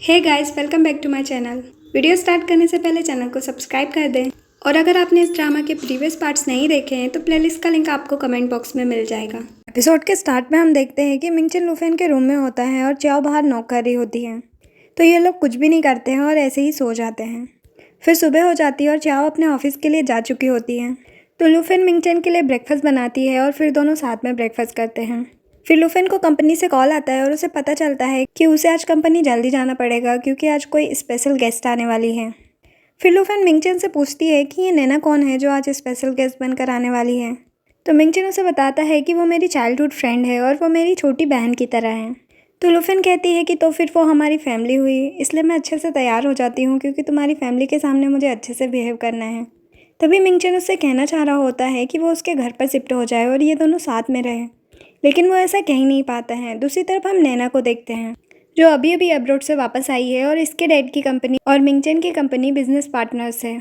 Hey guys, welcome back to my channel. Video start करने से पहले चैनल को सब्सक्राइब कर दें और अगर आपने इस ड्रामा के प्रीवियस पार्ट्स नहीं देखे हैं तो प्लेलिस्ट का लिंक आपको कमेंट बॉक्स में मिल जाएगा। एपिसोड के स्टार्ट में हम देखते हैं कि मिंगचन लूफेन के रूम में होता है और चाओ बाहर नॉक कर रही होती है। तो ये लोग कुछ भी नहीं करते हैं और ऐसे ही सो जाते हैं। फिर सुबह हो जाती है और चाओ अपने ऑफिस के लिए जा चुकी होती है। तो लूफेन मिंगचन के लिए ब्रेकफास्ट बनाती है और फिर दोनों साथ में ब्रेकफास्ट करते हैं। फिर लूफेन को कंपनी से कॉल आता है और उसे पता चलता है कि उसे आज कंपनी जल्दी जाना पड़ेगा क्योंकि आज कोई स्पेशल गेस्ट आने वाली है। फिर लूफेन मिंगचन से पूछती है कि ये नैना कौन है जो आज स्पेशल गेस्ट बनकर आने वाली है। तो मिंगचन उसे बताता है कि वो मेरी चाइल्डहुड फ्रेंड है और वो मेरी छोटी बहन की तरह है। तो लूफेन कहती है कि तो फिर वो हमारी फैमिली हुई, इसलिए मैं अच्छे से तैयार हो जाती हूँ क्योंकि तुम्हारी फैमिली के सामने मुझे अच्छे से बिहेव करना है। तभी मिंगचन उससे कहना चाह रहा होता है कि वो उसके घर पर शिफ्ट हो जाए और ये दोनों साथ में रहे, लेकिन वो ऐसा कह नहीं पाता है। दूसरी तरफ हम नैना को देखते हैं जो अभी अभी अब्रॉड से वापस आई है और इसके डैड की कंपनी और मिंगचन की कंपनी बिजनेस पार्टनर्स है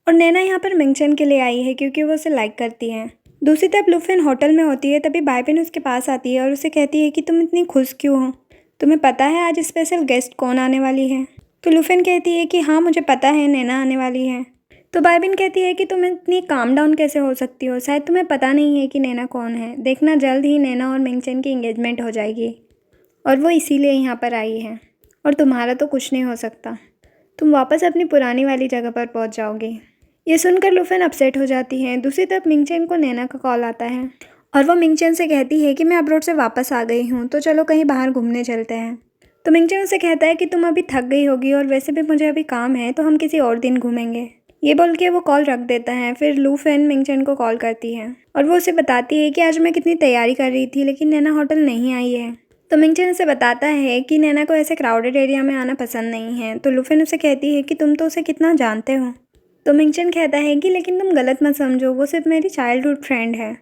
और नैना यहाँ पर मिंगचन के लिए आई है क्योंकि वो उसे लाइक करती है। दूसरी तरफ लूफेन होटल में होती है, तभी बाइबिन उसके पास आती है और उसे कहती है कि तुम इतनी खुश क्यों हो, तुम्हें पता है आज स्पेशल गेस्ट कौन आने वाली है। तो लूफेन कहती है कि हाँ मुझे पता है, नैना आने वाली है। तो बाइबिन कहती है कि तुम इतनी काम डाउन कैसे हो सकती हो, शायद तुम्हें पता नहीं है कि नैना कौन है। देखना जल्द ही नैना और मिंगचन की एंगेजमेंट हो जाएगी और वो इसीलिए यहाँ पर आई है और तुम्हारा तो कुछ नहीं हो सकता, तुम वापस अपनी पुरानी वाली जगह पर पहुँच जाओगी। ये सुनकर लूफेन अपसेट हो जाती है। दूसरी तरफ मिंगचन को नैना का कॉल आता है और वो मिंगचन से कहती है कि मैं अब्रॉड से वापस आ गई हूँ, तो चलो कहीं बाहर घूमने चलते हैं। तो मिंगचन उसे कहता है कि तुम अभी थक गई होगी और वैसे भी मुझे अभी काम है, तो हम किसी और दिन घूमेंगे। ये बोल के वो कॉल रख देता है। फिर लूफेन मिंगचन को कॉल करती है और वो उसे बताती है कि आज मैं कितनी तैयारी कर रही थी लेकिन नैना होटल नहीं आई है। तो मिंगचन उसे बताता है कि नैना को ऐसे क्राउडेड एरिया में आना पसंद नहीं है। तो लूफेन उसे कहती है कि तुम तो उसे कितना जानते हो। तो मिंगचन कहता है कि लेकिन तुम गलत मत समझो, वो सिर्फ मेरी चाइल्डहुड फ्रेंड है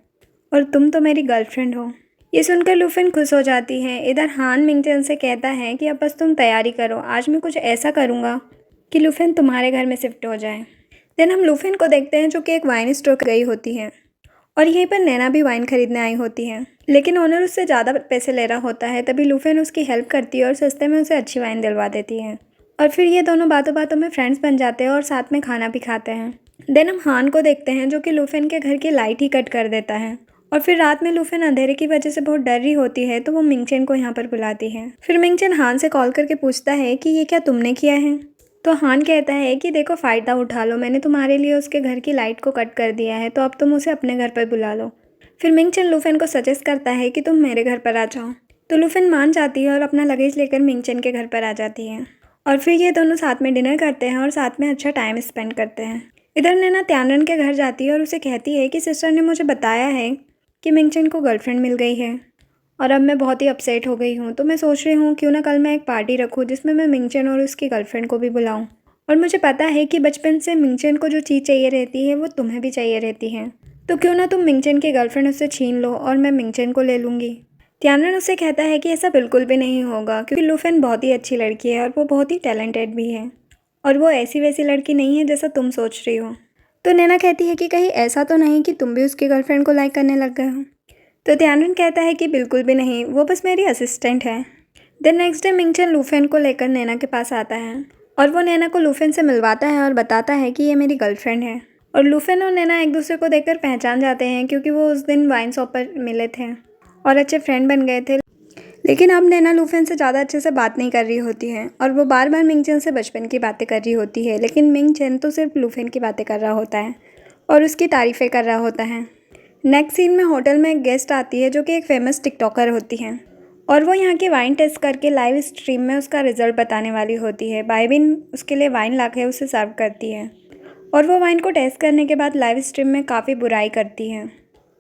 और तुम तो मेरी गर्लफ्रेंड हो। ये सुनकर लूफेन खुश हो जाती है। इधर हान मिंगचन से कहता है कि अब बस तुम तैयारी करो, आज मैं कुछ ऐसा करूँगा कि लूफेन तुम्हारे घर में शिफ्ट हो जाए। देन हम लूफेन को देखते हैं जो कि एक वाइन स्टोर गई होती है और यहीं पर नैना भी वाइन खरीदने आई होती है, लेकिन ओनर उससे ज़्यादा पैसे ले रहा होता है। तभी लूफेन उसकी हेल्प करती है और सस्ते में उसे अच्छी वाइन दिलवा देती है और फिर ये दोनों बातों बातों में फ्रेंड्स बन जाते हैं और साथ में खाना भी खाते हैं। देन हम हान को देखते हैं जो कि लूफेन के घर की लाइट ही कट कर देता है और फिर रात में लूफेन अंधेरे की वजह से बहुत डर रही होती है, तो वो मिंगचन को यहाँ पर बुलाती है। फिर मिंगचन हान से कॉल करके पूछता है कि ये क्या तुमने किया है। तो हान कहता है कि देखो फ़ायदा उठा लो, मैंने तुम्हारे लिए उसके घर की लाइट को कट कर दिया है, तो अब तुम उसे अपने घर पर बुला लो। फिर मिंगचन लूफेन को सजेस्ट करता है कि तुम मेरे घर पर आ जाओ। तो लूफेन मान जाती है और अपना लगेज लेकर मिंगचन के घर पर आ जाती है और फिर ये दोनों साथ में डिनर करते हैं और साथ में अच्छा टाइम स्पेंड करते हैं। इधर नैना त्यानरन के घर जाती है और उसे कहती है कि सिस्टर ने मुझे बताया है कि मिंगचन को गर्लफ्रेंड मिल गई है और अब मैं बहुत ही अपसेट हो गई हूँ, तो मैं सोच रही हूँ क्यों ना कल मैं एक पार्टी रखूँ जिसमें मैं मिंगचन और उसकी गर्लफ्रेंड को भी बुलाऊँ। और मुझे पता है कि बचपन से मिंगचन को जो चीज़ चाहिए रहती है वो तुम्हें भी चाहिए रहती है, तो क्यों ना तुम मिंगचन की गर्लफ्रेंड उससे छीन लो और मैं मिंगचन को ले लूँगी। त्यानरन उससे कहता है कि ऐसा बिल्कुल भी नहीं होगा क्योंकि लूफेन बहुत ही अच्छी लड़की है और वो बहुत ही टैलेंटेड भी है और वो ऐसी वैसी लड़की नहीं है जैसा तुम सोच रही हो। तो नैना कहती है कि कहीं ऐसा तो नहीं कि तुम भी उसकी गर्लफ्रेंड को लाइक करने लग गए हो। तो त्यानरन कहता है कि बिल्कुल भी नहीं, वो बस मेरी असिस्टेंट है। देन नेक्स्ट डे मिंगचन लूफेन को लेकर नैना के पास आता है और वो नैना को लूफेन से मिलवाता है और बताता है कि ये मेरी गर्लफ्रेंड है। और लूफेन और नैना एक दूसरे को देखकर पहचान जाते हैं क्योंकि वो उस दिन वाइन शॉप पर मिले थे और अच्छे फ्रेंड बन गए थे। लेकिन अब नैना लूफेन से ज़्यादा अच्छे से बात नहीं कर रही होती है और वो बार बार मिंगचन से बचपन की बातें कर रही होती है, लेकिन मिंगचन तो सिर्फ लूफेन की बातें कर रहा होता है और उसकी तारीफ़ें कर रहा होता है। नेक्स्ट सीन में होटल में एक गेस्ट आती है जो कि एक फेमस टिकटॉकर होती है और वो यहाँ की वाइन टेस्ट करके लाइव स्ट्रीम में उसका रिजल्ट बताने वाली होती है। बाइबिन उसके लिए वाइन लाके उसे सर्व करती है और वो वाइन को टेस्ट करने के बाद लाइव स्ट्रीम में काफ़ी बुराई करती है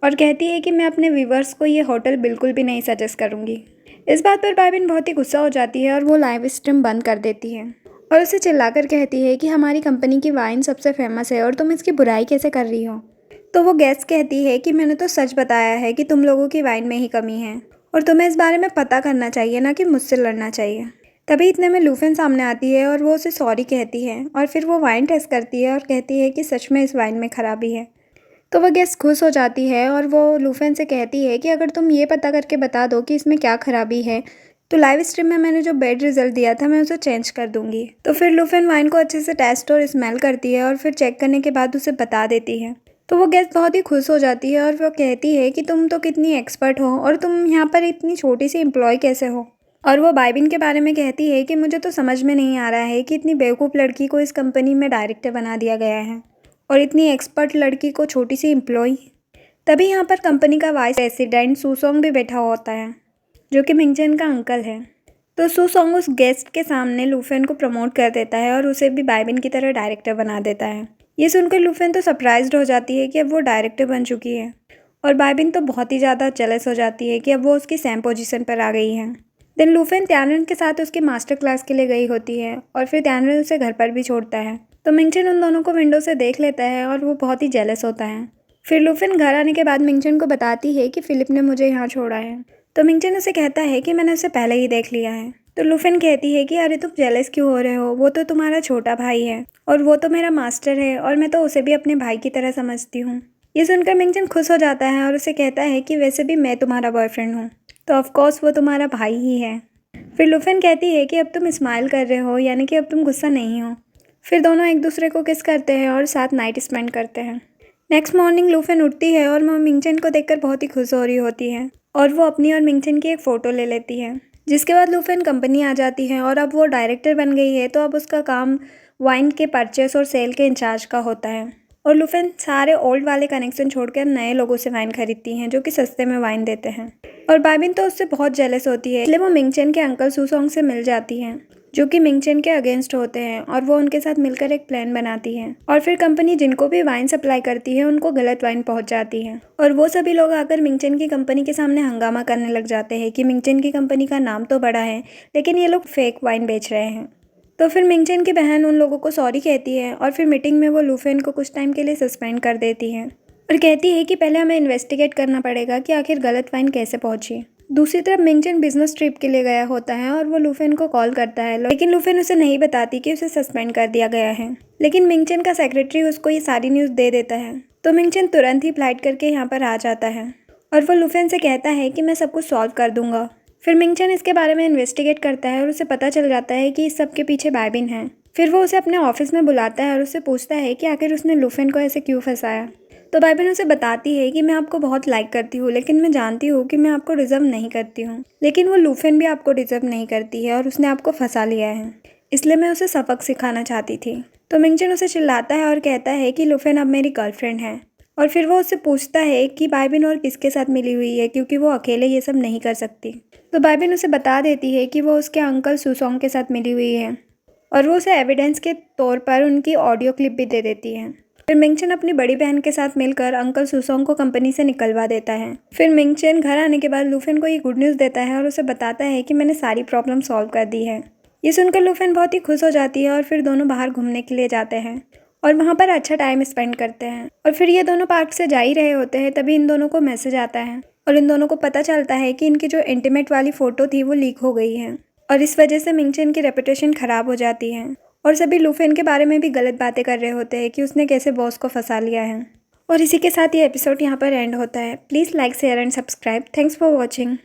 और कहती है कि मैं अपने व्यूवर्स को ये होटल बिल्कुल भी नहीं सजेस्ट करूँगी। इस बात पर बाइबिन बहुत ही गुस्सा हो जाती है और वो लाइव स्ट्रीम बंद कर देती है और उसे चिल्लाकर कहती है कि हमारी कंपनी की वाइन सबसे फेमस है और तुम इसकी बुराई कैसे कर रही हो। तो वो गेस्ट कहती है कि मैंने तो सच बताया है कि तुम लोगों की वाइन में ही कमी है और तुम्हें इस बारे में पता करना चाहिए, ना कि मुझसे लड़ना चाहिए। तभी इतने में लूफेन सामने आती है और वो उसे सॉरी कहती है और फिर वो वाइन टेस्ट करती है और कहती है कि सच में इस वाइन में खराबी है। तो वह गेस्ट खुश हो जाती है और वो लूफेन से कहती है कि अगर तुम ये पता करके बता दो कि इसमें क्या खराबी है तो लाइव स्ट्रीम में मैंने जो बैड रिजल्ट दिया था मैं उसे चेंज कर दूंगी। तो फिर लुफेन वाइन को अच्छे से टेस्ट और स्मेल करती है और फिर चेक करने के बाद उसे बता देती है। तो वो गेस्ट बहुत ही खुश हो जाती है और वो कहती है कि तुम तो कितनी एक्सपर्ट हो और तुम यहाँ पर इतनी छोटी सी एम्प्लॉय कैसे हो। और वो बाइबिन के बारे में कहती है कि मुझे तो समझ में नहीं आ रहा है कि इतनी बेवकूफ़ लड़की को इस कंपनी में डायरेक्टर बना दिया गया है और इतनी एक्सपर्ट लड़की को छोटी सी एम्प्लॉय। तभी यहाँ पर कंपनी का वाइस प्रेसिडेंट सुसोंग भी बैठा होता है, जो कि मिंगचन का अंकल है। तो सुसोंग उस गेस्ट के सामने लुफेन को प्रमोट कर देता है और उसे भी बाइबिन की तरह डायरेक्टर बना देता है। ये सुनकर लुफेन तो सरप्राइज्ड हो जाती है कि अब वो डायरेक्टर बन चुकी है और बाइबिन तो बहुत ही ज़्यादा जेलस हो जाती है कि अब वो उसकी सेम पोजीशन पर आ गई है। देन लुफेन त्यानरन के साथ उसकी मास्टर क्लास के लिए गई होती है और फिर त्यानरन उसे घर पर भी छोड़ता है। तो मिंगचन उन दोनों को विंडो से देख लेता है और वो बहुत ही जेलस होता है। फिर लुफेन घर आने के बाद मिंगचन को बताती है कि फिलिप ने मुझे यहाँ छोड़ा है। तो मिंगचन उसे कहता है कि मैंने उसे पहले ही देख लिया है। तो लुफेन कहती है कि अरे तुम जेलस क्यों हो रहे हो, वो तो तुम्हारा छोटा भाई है और वो तो मेरा मास्टर है और मैं तो उसे भी अपने भाई की तरह समझती हूँ। ये सुनकर मिंगचन खुश हो जाता है और उसे कहता है कि वैसे भी मैं तुम्हारा बॉयफ्रेंड हूँ, तो ऑफकोर्स वो तुम्हारा भाई ही है। फिर लुफेन कहती है कि अब तुम स्माइल कर रहे हो, यानी कि अब तुम गुस्सा नहीं हो। फिर दोनों एक दूसरे को किस करते हैं और साथ नाइट स्पेंड करते हैं। नेक्स्ट मॉर्निंग लुफेन उठती है और वो मिंगचन को देखकर बहुत ही खुश हो रही होती है और वो अपनी और मिंगचन की एक फ़ोटो ले लेती है। जिसके बाद लुफेन कंपनी आ जाती है और अब वो डायरेक्टर बन गई है, तो अब उसका काम वाइन के परचेस और सेल के इंचार्ज का होता है। और लुफेन सारे ओल्ड वाले कनेक्शन छोड़कर नए लोगों से वाइन खरीदती हैं जो कि सस्ते में वाइन देते हैं। और बाइबिन तो उससे बहुत जेलस होती है, इसलिए वो मिंगचन के अंकल सुसोंग से मिल जाती हैं, जो कि मिंगचन के अगेंस्ट होते हैं, और वो उनके साथ मिलकर एक प्लान बनाती है। और फिर कंपनी जिनको भी वाइन सप्लाई करती है उनको गलत वाइन पहुंच जाती है और वो सभी लोग आकर मिंगचन की कंपनी के सामने हंगामा करने लग जाते हैं कि मिंगचन की कंपनी का नाम तो बड़ा है लेकिन ये लोग फेक वाइन बेच रहे हैं। तो फिर मिंगचन की बहन उन लोगों को सॉरी कहती है और फिर मीटिंग में वो लुफेन को कुछ टाइम के लिए सस्पेंड कर देती है और कहती है कि पहले हमें इन्वेस्टिगेट करना पड़ेगा कि आखिर गलत वाइन कैसे पहुंची। दूसरी तरफ मिंगचन बिजनेस ट्रिप के लिए गया होता है और वो लुफेन को कॉल करता है, लेकिन लुफेन उसे नहीं बताती कि उसे सस्पेंड कर दिया गया है। लेकिन मिंगचन का सेक्रेटरी उसको ये सारी न्यूज़ दे देता है, तो मिंगचन तुरंत ही फ्लाइट करके यहाँ पर आ जाता है और वो लुफेन से कहता है कि मैं सब कुछ सॉल्व कर दूंगा। फिर मिंगचन इसके बारे में इन्वेस्टिगेट करता है और उसे पता चल जाता है कि इस सब के पीछे बाइबिन है। फिर वो उसे अपने ऑफिस में बुलाता है और उससे पूछता है कि आखिर उसने लुफेन को ऐसे क्यों फंसाया। तो बाइबिन उसे बताती है कि मैं आपको बहुत लाइक करती हूँ, लेकिन मैं जानती हूँ कि मैं आपको डिजर्व नहीं करती हूँ, लेकिन वो लुफेन भी आपको डिजर्व नहीं करती है और उसने आपको फंसा लिया है, इसलिए मैं उसे सबक सिखाना चाहती थी। तो मिंगचन उसे चिल्लाता है और कहता है कि लुफेन अब मेरी गर्लफ्रेंड है। और फिर वो उससे पूछता है कि बाइबिन और किसके साथ मिली हुई है, क्योंकि वो अकेले ये सब नहीं कर सकती। तो बाइबिन उसे बता देती है कि वो उसके अंकल सुसोंग के साथ मिली हुई है और वो उसे एविडेंस के तौर पर उनकी ऑडियो क्लिप भी दे देती है। फिर मिंगचन अपनी बड़ी बहन के साथ मिलकर अंकल सुसोंग को कंपनी से निकलवा देता है। फिर मिंगचन घर आने के बाद लुफेन को ये गुड न्यूज़ देता है और उसे बताता है कि मैंने सारी प्रॉब्लम सॉल्व कर दी है। ये सुनकर लुफेन बहुत ही खुश हो जाती है और फिर दोनों बाहर घूमने के लिए जाते हैं और वहाँ पर अच्छा टाइम स्पेंड करते हैं। और फिर ये दोनों पार्क से जा ही रहे होते हैं, तभी इन दोनों को मैसेज आता है और इन दोनों को पता चलता है कि इनकी जो इंटीमेट वाली फ़ोटो थी वो लीक हो गई है और इस वजह से मिंगचन की रेपुटेशन ख़राब हो जाती है और सभी लुफेन के बारे में भी गलत बातें कर रहे होते हैं कि उसने कैसे बॉस को फंसा लिया है। और इसी के साथ ये एपिसोड यहाँ पर एंड होता है। Please like share and subscribe. Thanks for watching.